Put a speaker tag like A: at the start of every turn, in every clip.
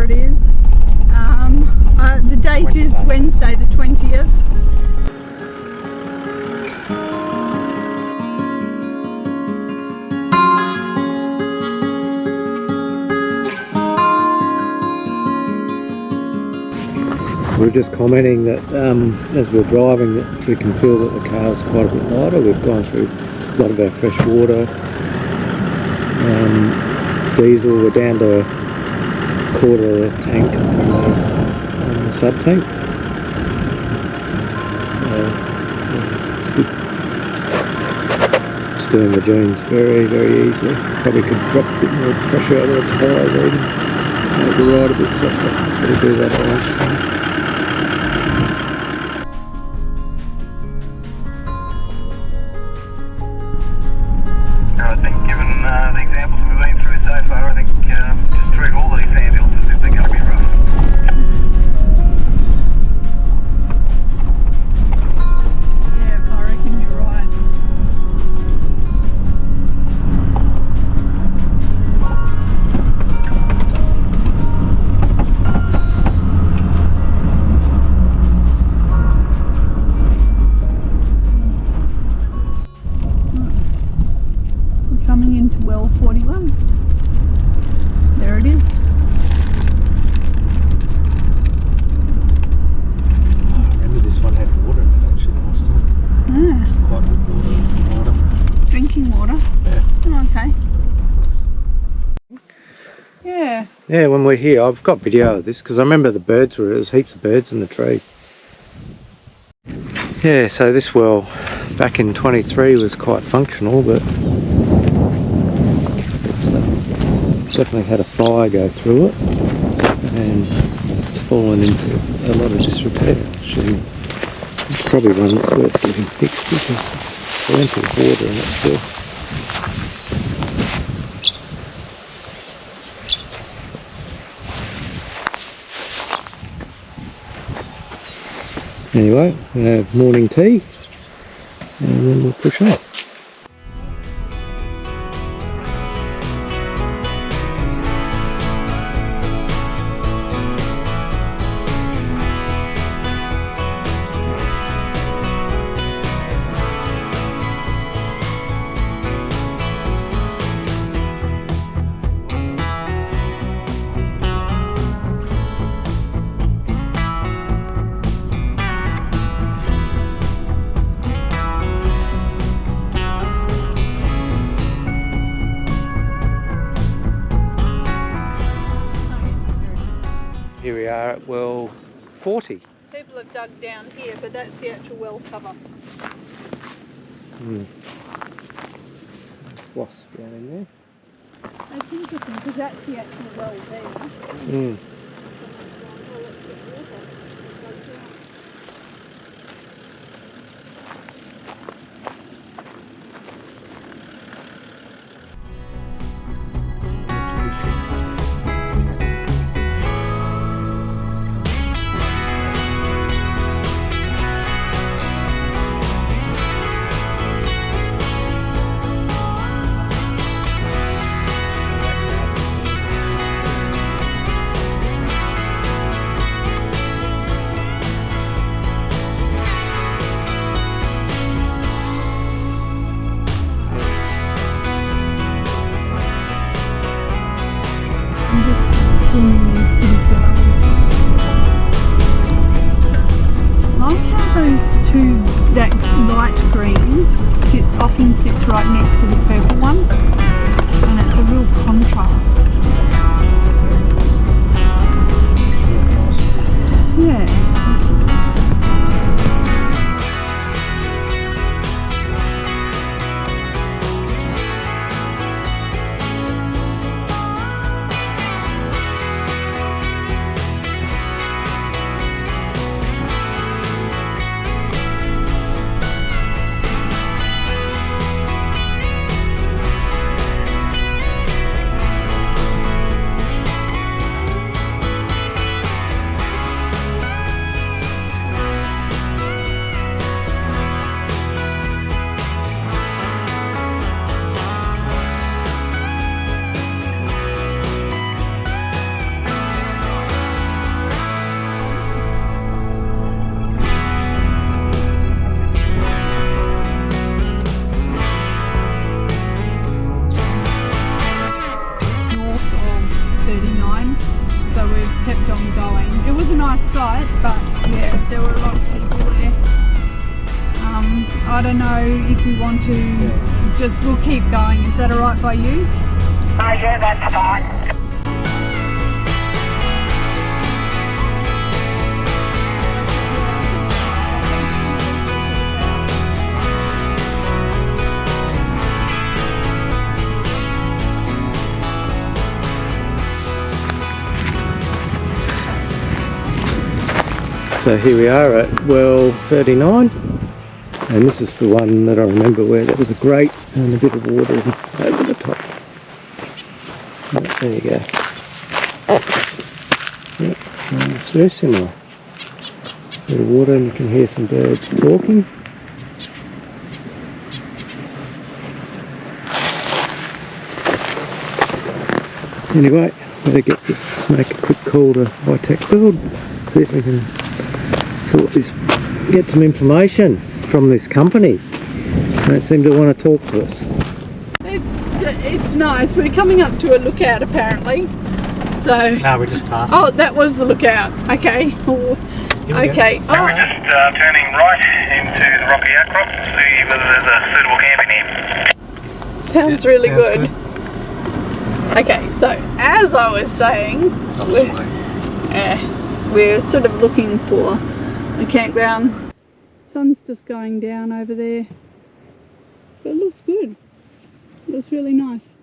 A: it is. The date is Wednesday the 20th.
B: We were just commenting that as we're driving that we can feel that the car's quite a bit lighter. We've gone through a lot of our fresh water, diesel. We're down to a quarter of the tank on the sub tank. It's good. Just doing the dunes very, very easily. Probably could drop a bit more pressure out of the tyres even. Make the ride a bit softer. But we'll do that at lunchtime.
C: I think given the examples we've been through so far, I think just treat all these sandhills as if they're going to be rough.
A: Yeah, I reckon you're right. Coming into well 41. There it is.
B: I remember this one had water in it actually last time.
A: Yeah.
B: Quite good water.
A: Drinking water.
B: Yeah.
A: Oh, okay. Yeah.
B: Yeah, when we're here, I've got video of this because I remember the birds were, there's heaps of birds in the tree. Yeah, so this well back in 23 was quite functional, but it's definitely had a fire go through it and it's fallen into a lot of disrepair. Actually, it's probably one that's worth getting fixed because it's plenty of water in it still. Anyway, we'll have morning tea and then we'll push on. Here we are at well 40.
A: People have dug down here, but that's the actual well cover.
B: Wasp down in there.
A: That's interesting because that's the actual well there. fine. It was a nice sight, but yeah, there were a lot of people there. I don't know if we want to we'll keep going. Is that alright by you?
D: Yeah, that's fine.
B: So here we are at well 39, and this is the one that I remember where there was a grate and a bit of water over the top. There you go. Yeah, it's very similar. A bit of water, and you can hear some birds talking. Anyway, better get this, make a quick call to High-Tech Build, see if we can sort this, get some information from this company. They don't seem to want to talk to us.
A: It's nice. We're coming up to a lookout apparently. So.
B: No, we just passed.
A: Oh, that was the lookout. Okay. Okay.
C: So we're just turning right into the rocky outcrop to see whether there's a suitable camping here.
A: Sounds really good. Okay, so as I was saying, we're sort of looking for a campground. Sun's just going down over there, but it looks good. It looks really nice.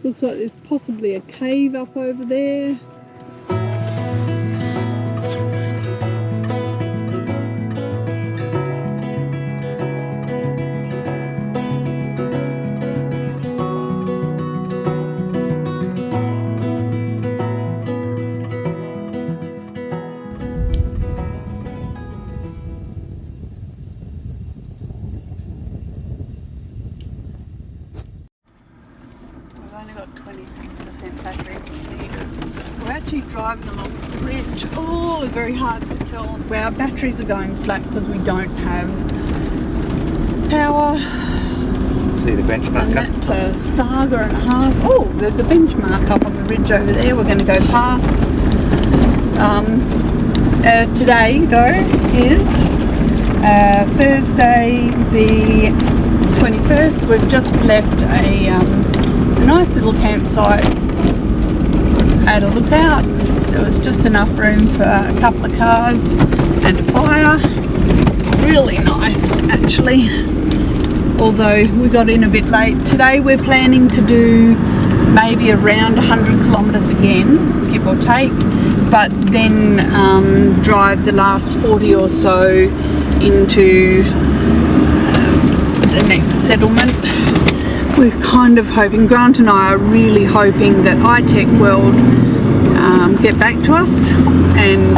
A: Looks like there's possibly a cave up over there. Got 26% battery. We're actually driving along the ridge. Oh, very hard to tell where our batteries are going flat because we don't have power.
B: See the benchmark up?
A: That's a saga and a half. Oh, there's a benchmark up on the ridge over there. We're going to go past. Today, though, is Thursday the 21st. We've just left a nice little campsite at a lookout. There was just enough room for a couple of cars and a fire. Really nice, actually, although we got in a bit late. Today we're planning to do maybe around 100 kilometres again, give or take, but then drive the last 40 or so into the next settlement. We're kind of hoping, Grant and I are really hoping that High-Tech World get back to us and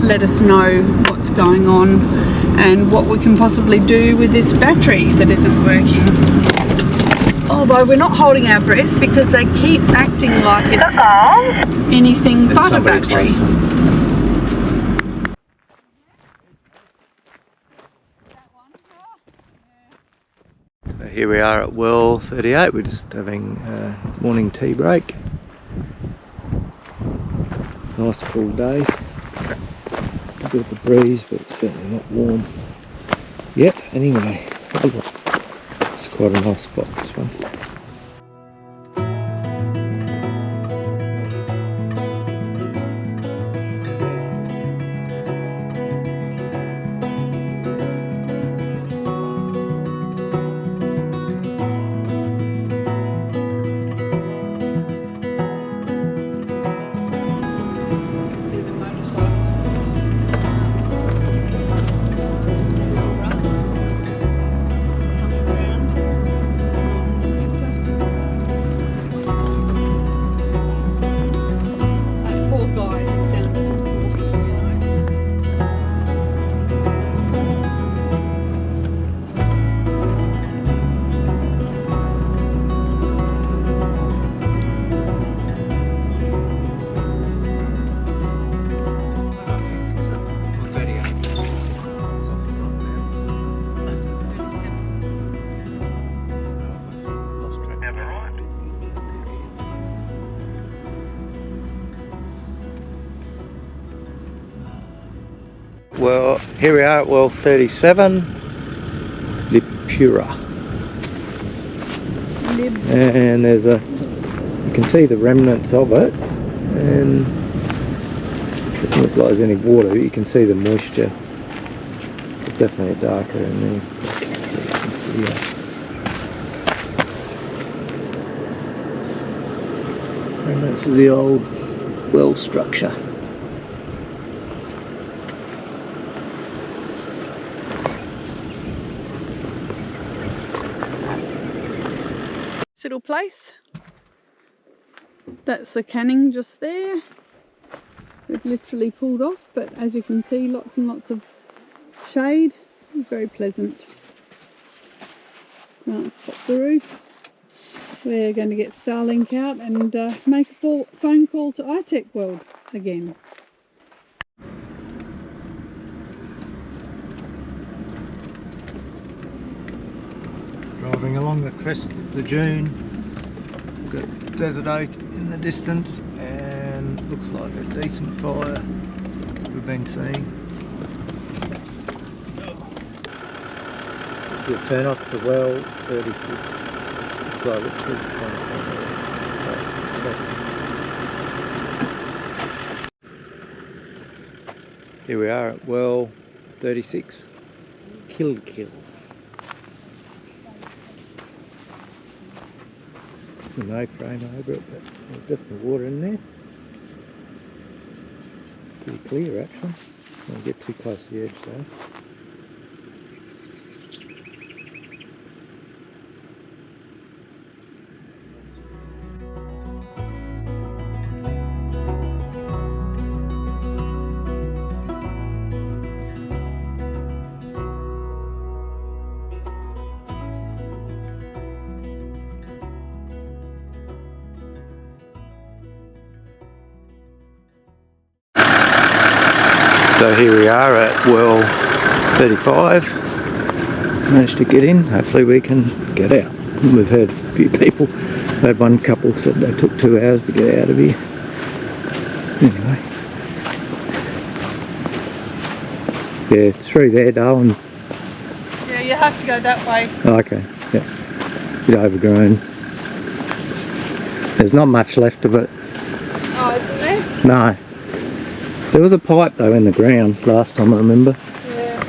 A: let us know what's going on and what we can possibly do with this battery that isn't working. Although we're not holding our breath because they keep acting like it's anything but a battery.
B: Here we are at well 38, we're just having a morning tea break. Nice cool day. It's a bit of a breeze, but it's certainly not warm. Yep, anyway, it's quite a nice spot, this one. well, here we are at well 37, Lipura. And there's a, you can see the remnants of it, and it doesn't look like there's any water. You can see the moisture. It's definitely darker in there. I can't see it in this video. Remnants of the old well structure.
A: Little place. That's the canning just there. We've literally pulled off, but as you can see, lots and lots of shade. Very pleasant. Now let's pop the roof. We're going to get Starlink out and make a phone call to iTech World again.
B: Driving along the crest of the dune, we've got Desert Oak in the distance, and looks like a decent fire we've been seeing. This is a turn off to well 36. Looks like it's going to Here we are at well 36, Kill. No frame over it, but there's definitely water in there. Pretty clear actually. Don't get too close to the edge though. So here we are at well 35, managed to get in, hopefully we can get out. We've heard a few people, we had one couple said they took 2 hours to get out of here. Anyway, yeah, it's through there, darling.
A: Yeah, you have to go that way.
B: Oh, okay, yeah, bit overgrown. There's not much left of it.
A: Oh, isn't there?
B: No. There was a pipe though in the ground last time I remember.
A: Yeah.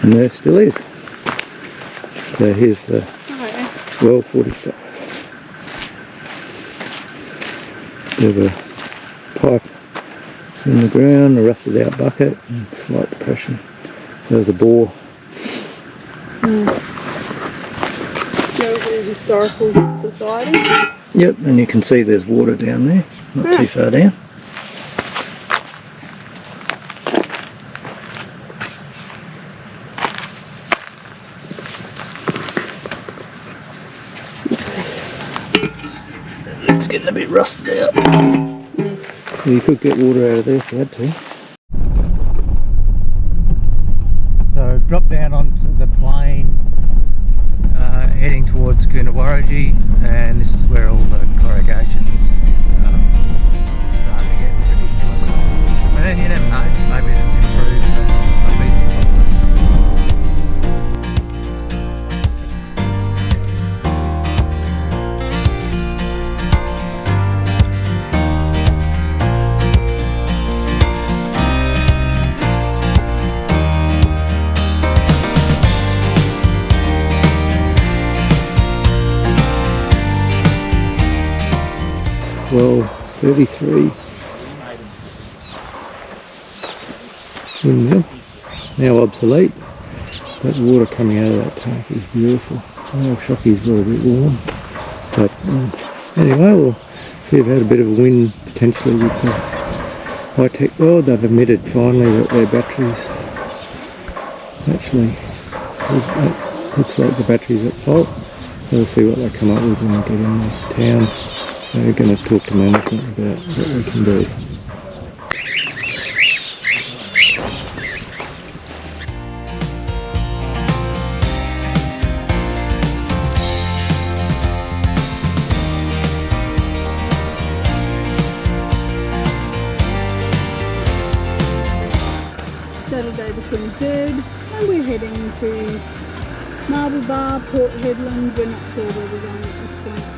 B: And there still is. So here's the well 45. Bit of a pipe in the ground, a rusted out bucket, and slight depression. So there's a bore.
A: Local Historical Society.
B: Yep, and you can see there's water down there, not too far down. It's getting a bit rusted out. You could get water out of there if you had to. So drop down onto the plain, heading towards Coonawarrigi, and this is where all the corrugation's starting to get ridiculous. But then you never know, maybe it's improved and there'll be some problems. Well, 33 windmill, now obsolete, but the water coming out of that tank is beautiful. Oh, shockies were a bit warm, but anyway, we'll see if we've had a bit of a wind potentially with the iTech World. They've admitted finally that their batteries actually, it looks like the battery's at fault, so we'll see what they come up with when we get in the town. We're going to talk to management about what we can do.
A: the 23rd, and we're heading to Marabar, Port Headland. We're not sure where we're going at this point.